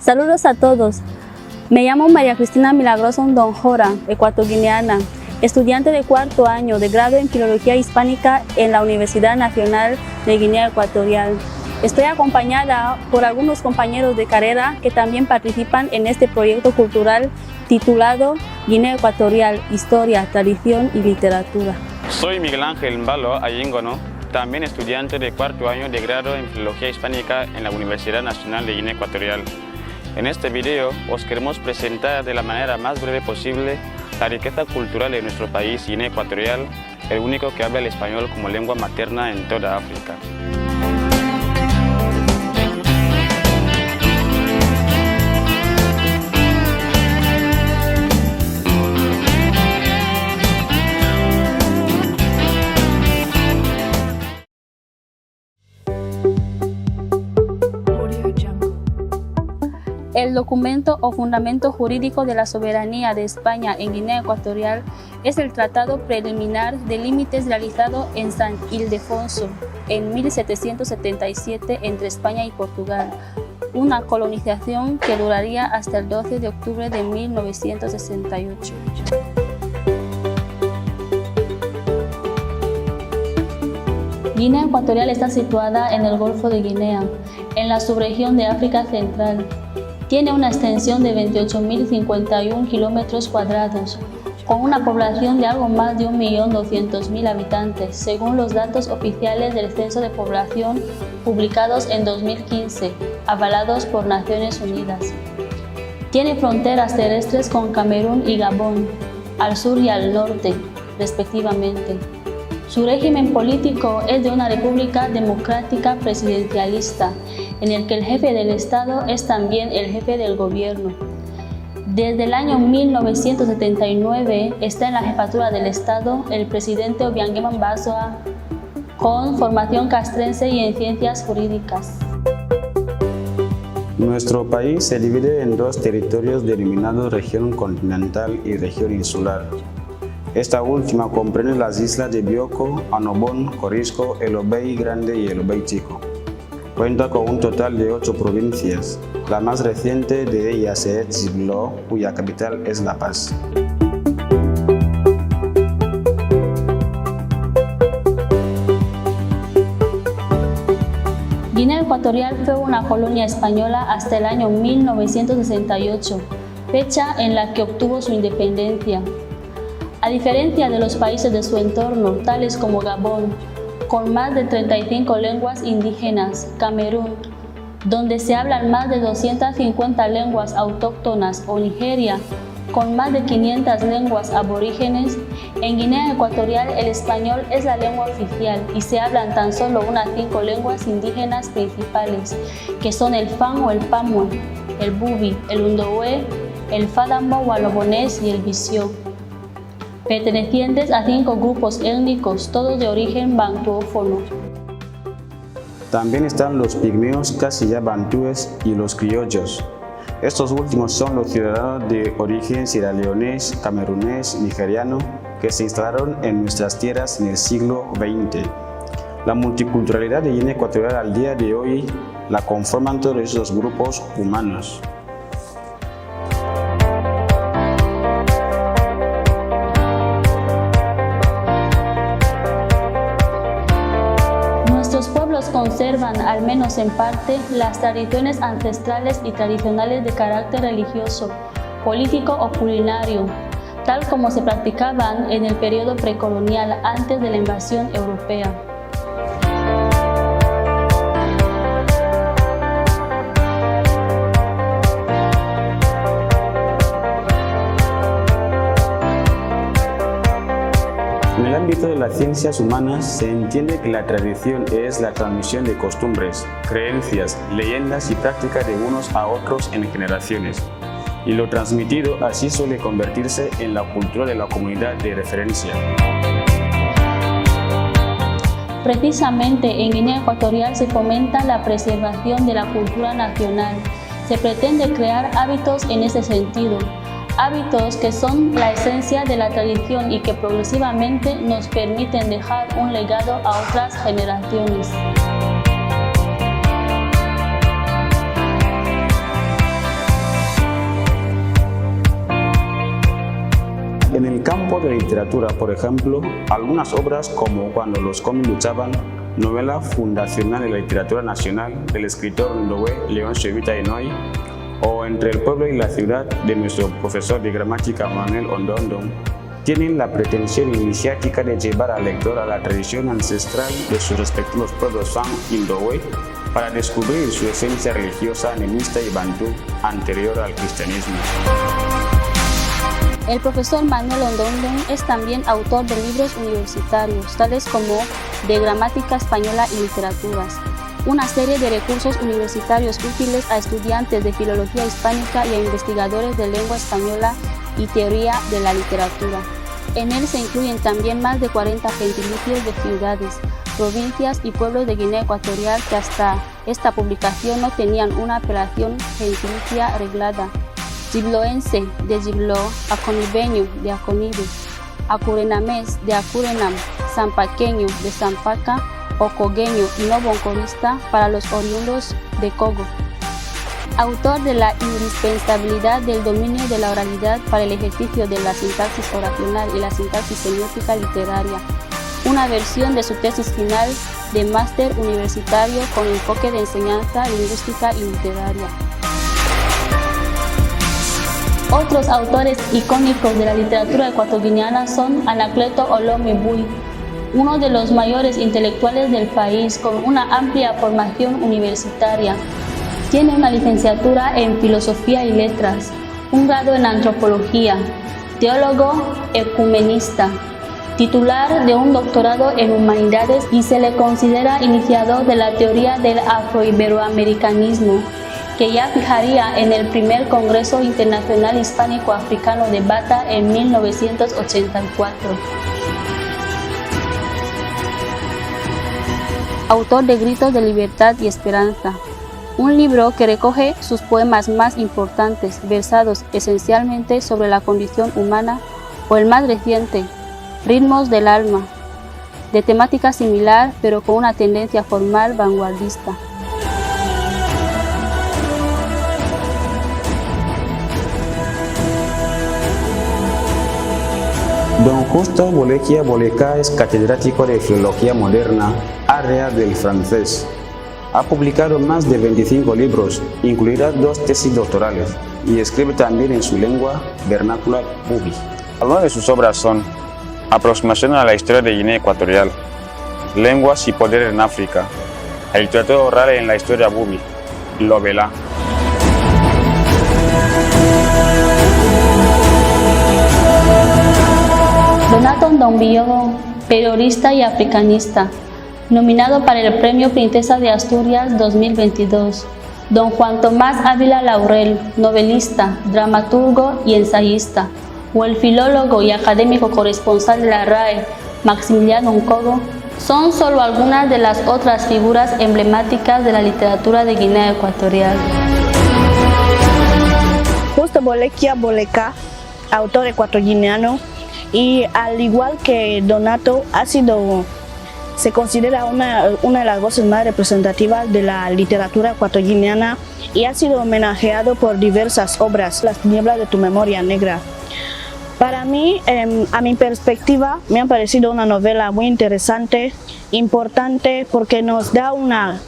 Saludos a todos. Me llamo María Cristina Milagroso Ndonjora, ecuatoguineana, estudiante de cuarto año de grado en Filología Hispánica en la Universidad Nacional de Guinea Ecuatorial. Estoy acompañada por algunos compañeros de carrera que también participan en este proyecto cultural titulado Guinea Ecuatorial, Historia, Tradición y Literatura. Soy Miguel Ángel Mbalo Ayingono, también estudiante de cuarto año de grado en Filología Hispánica en la Universidad Nacional de Guinea Ecuatorial. En este video os queremos presentar de la manera más breve posible la riqueza cultural de nuestro país, Guinea Ecuatorial, el único que habla el español como lengua materna en toda África. El documento o fundamento jurídico de la soberanía de España en Guinea Ecuatorial es el Tratado Preliminar de Límites realizado en San Ildefonso en 1777 entre España y Portugal, una colonización que duraría hasta el 12 de octubre de 1968. Guinea Ecuatorial está situada en el Golfo de Guinea, en la subregión de África Central. Tiene una extensión de 28.051 kilómetros cuadrados, con una población de algo más de 1.200.000 habitantes, según los datos oficiales del Censo de Población publicados en 2015, avalados por Naciones Unidas. Tiene fronteras terrestres con Camerún y Gabón, al sur y al norte, respectivamente. Su régimen político es de una república democrática presidencialista, en el que el jefe del Estado es también el jefe del gobierno. Desde el año 1979 está en la jefatura del Estado el presidente Obiangema Mbasoa, con formación castrense y en ciencias jurídicas. Nuestro país se divide en dos territorios denominados región continental y región insular. Esta última comprende las islas de Bioko, Annobón, Corisco, El Obey Grande y El Obey Chico. Cuenta con un total de 8 provincias. La más reciente de ellas es Ziblo, cuya capital es La Paz. Guinea Ecuatorial fue una colonia española hasta el año 1968, fecha en la que obtuvo su independencia. A diferencia de los países de su entorno, tales como Gabón, con más de 35 lenguas indígenas, Camerún, donde se hablan más de 250 lenguas autóctonas, o Nigeria, con más de 500 lenguas aborígenes, en Guinea Ecuatorial el español es la lengua oficial y se hablan tan solo unas 5 lenguas indígenas principales, que son el Fan o el Pamue, el Bubi, el Undowe, el Fadambo Walobonés y el Bisio, pertenecientes a 5 grupos étnicos, todos de origen bantuófono. También están los pigmeos, casilla bantúes y los criollos. Estos últimos son los ciudadanos de origen sierraleonés, camerunés, nigeriano, que se instalaron en nuestras tierras en el siglo XX. La multiculturalidad de Guinea Ecuatorial al día de hoy la conforman todos esos grupos humanos. Nuestros pueblos conservan, al menos en parte, las tradiciones ancestrales y tradicionales de carácter religioso, político o culinario, tal como se practicaban en el periodo precolonial antes de la invasión europea. En el ámbito de las ciencias humanas se entiende que la tradición es la transmisión de costumbres, creencias, leyendas y prácticas de unos a otros en generaciones, y lo transmitido así suele convertirse en la cultura de la comunidad de referencia. Precisamente en Guinea Ecuatorial se fomenta la preservación de la cultura nacional. Se pretende crear hábitos en ese sentido, hábitos que son la esencia de la tradición y que progresivamente nos permiten dejar un legado a otras generaciones. el campo de la literatura, por ejemplo, algunas obras como Cuando los cómics luchaban, novela fundacional de la literatura nacional del escritor ndowe Leoncio Evita Inoy, o Entre el pueblo y la ciudad de nuestro profesor de gramática Manuel Ondondón, tienen la pretensión iniciática de llevar al lector a la tradición ancestral de sus respectivos pueblos Fang y ndowe para descubrir su esencia religiosa, animista y bantú anterior al cristianismo. El profesor Manuel Ondondón es también autor de libros universitarios, tales como De Gramática Española y Literaturas, una serie de recursos universitarios útiles a estudiantes de filología hispánica y a investigadores de lengua española y teoría de la literatura. En él se incluyen también más de 40 gentiliциos de ciudades, provincias y pueblos de Guinea Ecuatorial que hasta esta publicación no tenían una apelación gentilicia arreglada. Gibloense de Gibló, Aconibeño de Aconibe, Acurenamés de Acurenam, Zampaqueño de Zampaca o Cogueño y no boncorista para los oriundos de Cogo. Autor de la indispensabilidad del dominio de la oralidad para el ejercicio de la sintaxis oracional y la sintaxis semiótica literaria, una versión de su tesis final de máster universitario con enfoque de enseñanza lingüística y literaria. Otros autores icónicos de la literatura ecuatoguineana son Anacleto Olomi Bui, uno de los mayores intelectuales del país con una amplia formación universitaria. Tiene una licenciatura en Filosofía y Letras, un grado en Antropología, teólogo ecumenista, titular de un doctorado en Humanidades y se le considera iniciador de la teoría del afroiberoamericanismo, que ya fijaría en el primer Congreso Internacional Hispánico-Africano de Bata en 1984. Autor de Gritos de Libertad y Esperanza, un libro que recoge sus poemas más importantes, versados esencialmente sobre la condición humana, o el más reciente, Ritmos del Alma, de temática similar pero con una tendencia formal vanguardista. Don Justo Bolequia Boleca es catedrático de Filología Moderna, área del francés. Ha publicado más de 25 libros, incluidas 2 tesis doctorales, y escribe también en su lengua vernácula bubi. Algunas de sus obras son Aproximación a la historia de Guinea Ecuatorial, Lenguas y poder en África, La literatura oral en la historia bubi, Lobela. Donato Ndongo, periodista y africanista, nominado para el Premio Princesa de Asturias 2022. Don Juan Tomás Ávila Laurel, novelista, dramaturgo y ensayista. O el filólogo y académico corresponsal de la RAE, Maximiliano Nkogo, son solo algunas de las otras figuras emblemáticas de la literatura de Guinea Ecuatorial. Justo Bolequia Boleca, autor ecuatoguineano, y al igual que Donato, se considera una de las voces más representativas de la literatura ecuatoguineana y ha sido homenajeado por diversas obras, Las tinieblas de tu memoria negra. Para mí, a mi perspectiva, me ha parecido una novela muy interesante, importante, porque nos da una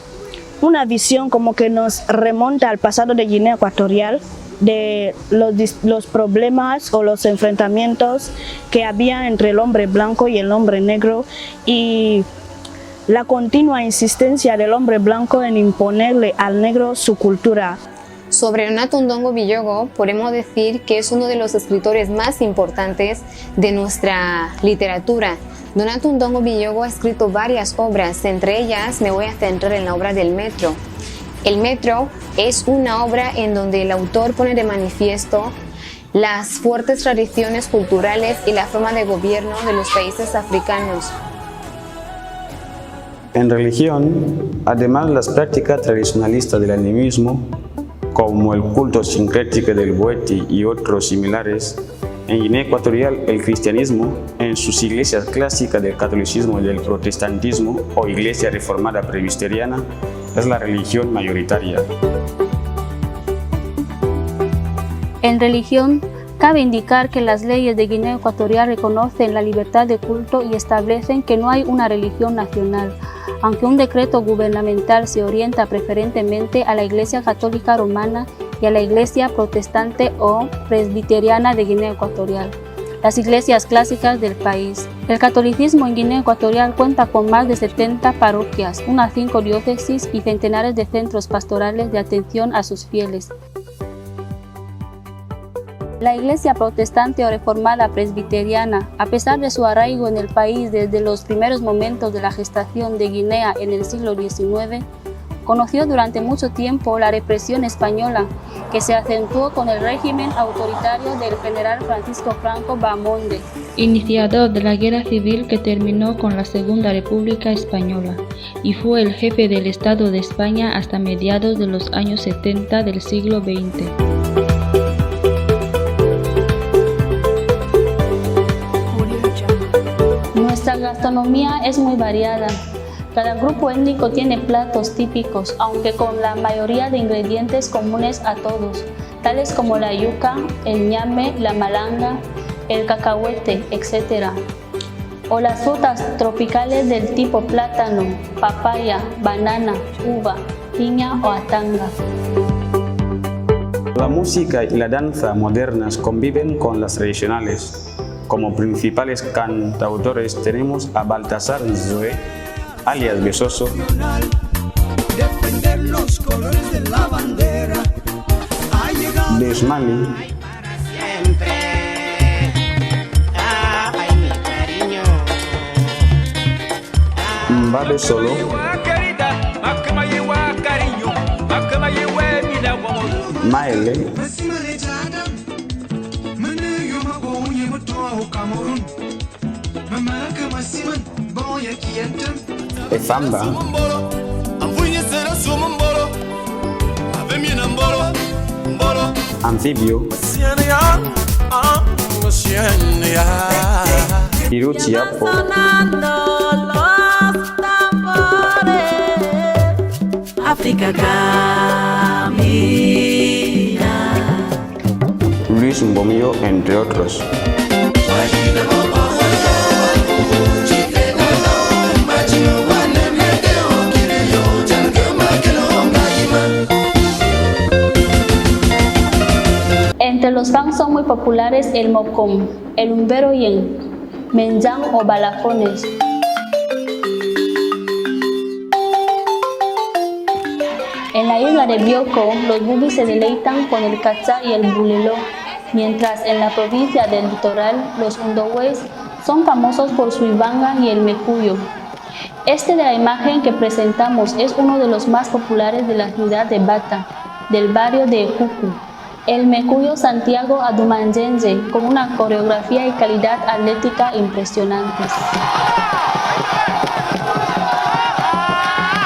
visión como que nos remonta al pasado de Guinea Ecuatorial, de los problemas o los enfrentamientos que había entre el hombre blanco y el hombre negro y la continua insistencia del hombre blanco en imponerle al negro su cultura. Sobre Donato Ndongo Villogo podemos decir que es uno de los escritores más importantes de nuestra literatura. Donato Ndongo Villogo ha escrito varias obras, entre ellas me voy a centrar en la obra del Metro. El Metro es una obra en donde el autor pone de manifiesto las fuertes tradiciones culturales y la forma de gobierno de los países africanos. En religión, además las prácticas tradicionalistas del animismo, como el culto sincrético del Bweti y otros similares, en Guinea Ecuatorial el cristianismo, en sus iglesias clásicas del catolicismo y del protestantismo o iglesia reformada presbiteriana, es la religión mayoritaria. En religión, Cabe indicar que las leyes de Guinea Ecuatorial reconocen la libertad de culto y establecen que no hay una religión nacional, aunque un decreto gubernamental se orienta preferentemente a la Iglesia Católica Romana y a la Iglesia Protestante o Presbiteriana de Guinea Ecuatorial, las iglesias clásicas del país. El catolicismo en Guinea Ecuatorial cuenta con más de 70 parroquias, unas 5 diócesis y centenares de centros pastorales de atención a sus fieles. La Iglesia Protestante o Reformada Presbiteriana, a pesar de su arraigo en el país desde los primeros momentos de la gestación de Guinea en el siglo XIX, conoció durante mucho tiempo la represión española, que se acentuó con el régimen autoritario del general Francisco Franco Bahamonde, iniciador de la guerra civil que terminó con la Segunda República Española, y fue el jefe del Estado de España hasta mediados de los años 70 del siglo XX. Nuestra gastronomía es muy variada. Cada grupo étnico tiene platos típicos, aunque con la mayoría de ingredientes comunes a todos, tales como la yuca, el ñame, la malanga, el cacahuete, etc. O las frutas tropicales del tipo plátano, papaya, banana, uva, piña o atanga. La música y la danza modernas conviven con las tradicionales. Como principales cantautores tenemos a Baltasar Nzoé, alias Besoso, Desmali, Mbabe Solo, Maele, Efamba, Anfibio, Iruchiapo, África camina, Luis Mbomío, entre otros. Entre los fans son muy populares el mocom, el umbero y el menján o balafones. En la isla de Bioko, los bubis se deleitan con el cachá y el buleló, mientras en la provincia del Litoral, los undohues son famosos por su ibanga y el mecuyo. Este de la imagen que presentamos es uno de los más populares de la ciudad de Bata, del barrio de Cucu. El mecuyo Santiago Adumanyense, con una coreografía y calidad atlética impresionantes.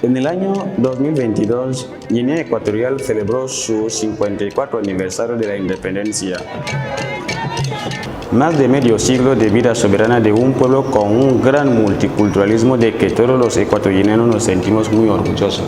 En el año 2022, Guinea Ecuatorial celebró su 54 aniversario de la independencia. Más de medio siglo de vida soberana de un pueblo con un gran multiculturalismo de que todos los ecuatorianos nos sentimos muy orgullosos.